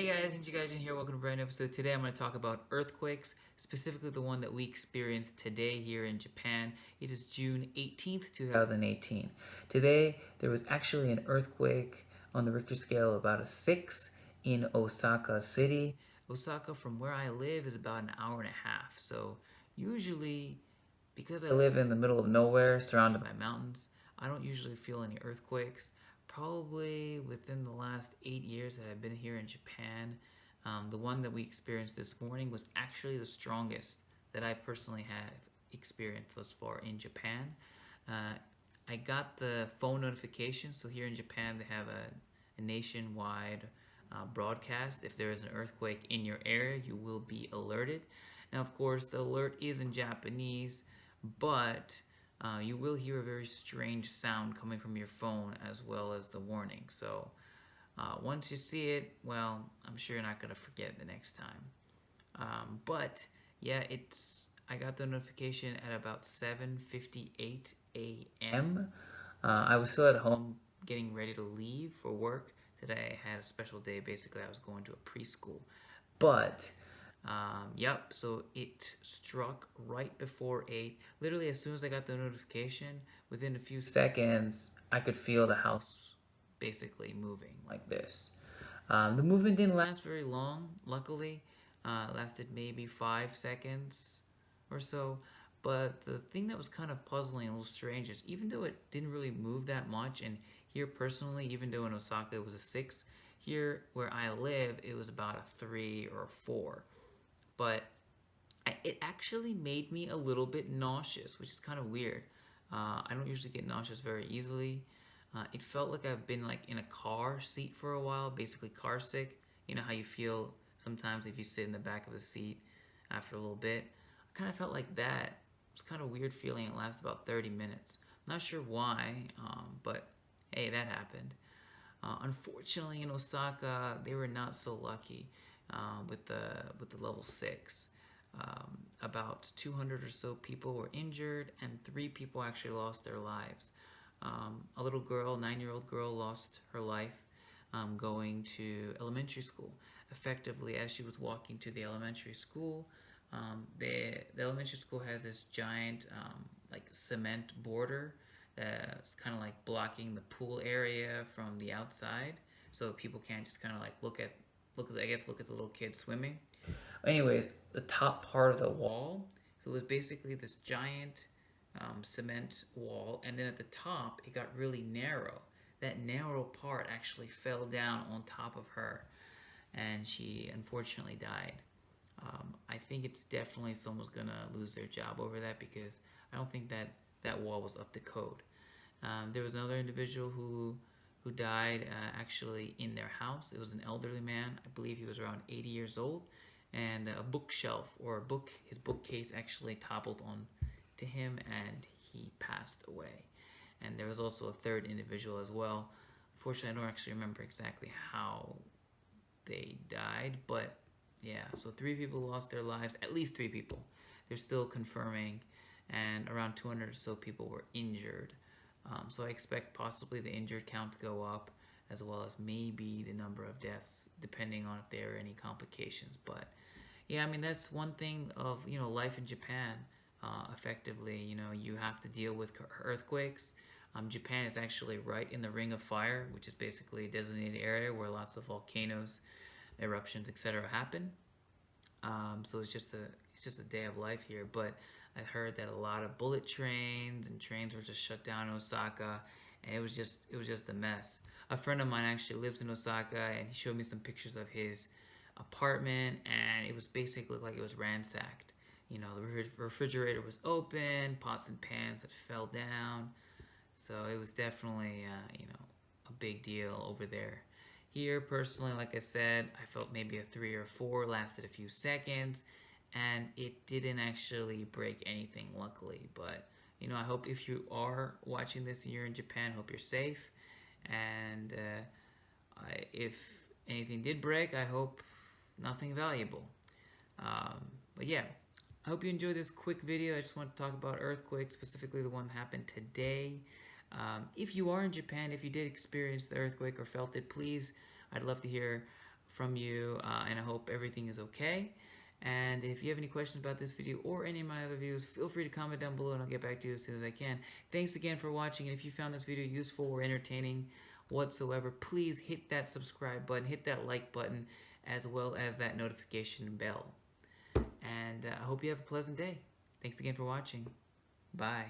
Hey guys, NinjaGaijin here. Welcome to a brand new episode. Today I'm going to talk about earthquakes, specifically the one that we experienced today here in Japan. It is June 18th, 2018. Today there was actually an earthquake on the Richter scale of about a 6 in Osaka City. Osaka, from where I live, is about an hour and a half. So usually, because I live in the middle of nowhere surrounded by mountains, I don't usually feel any earthquakes. Probably within the last 8 years that I've been here in Japan, the one that we experienced this morning was actually the strongest that I personally have experienced thus far in Japan. Uh, I got the phone notification, so here in Japan they have a nationwide broadcast. If there is an earthquake in your area, you will be alerted. Now, of course, the alert is in Japanese, but you will hear a very strange sound coming from your phone as well as the warning. So once you see it, well, I'm sure you're not going to forget the next time. But yeah, I got the notification at about 7:58 a.m. I was still at home getting ready to leave for work. Today I had a special day. Basically, I was going to a preschool. But yep, so it struck right before 8. Literally, as soon as I got the notification, within a few seconds, I could feel the house basically moving like this. The movement didn't last very long, luckily. It lasted maybe 5 seconds or so. But the thing that was kind of puzzling, a little strange, is even though it didn't really move that much, and here personally, even though in Osaka it was a 6, here where I live, it was about a 3 or a 4. But it actually made me a little bit nauseous, which is kind of weird. I don't usually get nauseous very easily. It felt like I've been like in a car seat for a while, basically car sick. You know how you feel sometimes if you sit in the back of a seat after a little bit. I kind of felt like that. It's kind of weird feeling. It lasted about 30 minutes. Not sure why, but hey, that happened. Unfortunately, in Osaka, they were not so lucky with the level 6. About 200 or so people were injured, and 3 people actually lost their lives. A little girl, 9-year-old girl, lost her life going to elementary school. Effectively, as she was walking to the elementary school, the elementary school has this giant like cement border that's kind of like blocking the pool area from the outside, so people can't just kind of like look at the little kids swimming. Anyways, the top part of the wall, so it was basically this giant cement wall, and then at the top it got really narrow. That narrow part actually fell down on top of her, and she unfortunately died. I think it's definitely someone's gonna lose their job over that, because I don't think that wall was up to code. There was another individual who died actually in their house. It was an elderly man. I believe he was around 80 years old, and a bookshelf or his bookcase actually toppled on to him, and he passed away. And there was also a third individual as well. Unfortunately, I don't actually remember exactly how they died, but yeah, so 3 people lost their lives, at least 3 people. They're still confirming, and around 200 or so people were injured. So I expect possibly the injured count to go up, as well as maybe the number of deaths, depending on if there are any complications. But yeah, I mean, that's one thing of, life in Japan. Effectively, you have to deal with earthquakes. Japan is actually right in the Ring of Fire, which is basically a designated area where lots of volcanoes, eruptions, etc. happen. So it's just a day of life here. But I heard that a lot of bullet trains and trains were just shut down in Osaka, and it was just a mess. A friend of mine actually lives in Osaka, and he showed me some pictures of his apartment, and it was basically like it was ransacked. The refrigerator was open, pots and pans had fell down. So it was definitely a big deal over there. Here, personally, like I said, I felt maybe a 3 or 4, lasted a few seconds, and it didn't actually break anything, luckily. But I hope if you are watching this and you're in Japan, hope you're safe. And if anything did break, I hope nothing valuable. But yeah, I hope you enjoyed this quick video. I just want to talk about earthquakes, specifically the one that happened today. If you are in Japan, if you did experience the earthquake or felt it, please, I'd love to hear from you, and I hope everything is okay. And if you have any questions about this video or any of my other videos, feel free to comment down below and I'll get back to you as soon as I can. Thanks again for watching, and if you found this video useful or entertaining whatsoever, please hit that subscribe button, hit that like button, as well as that notification bell. And I hope you have a pleasant day. Thanks again for watching. Bye.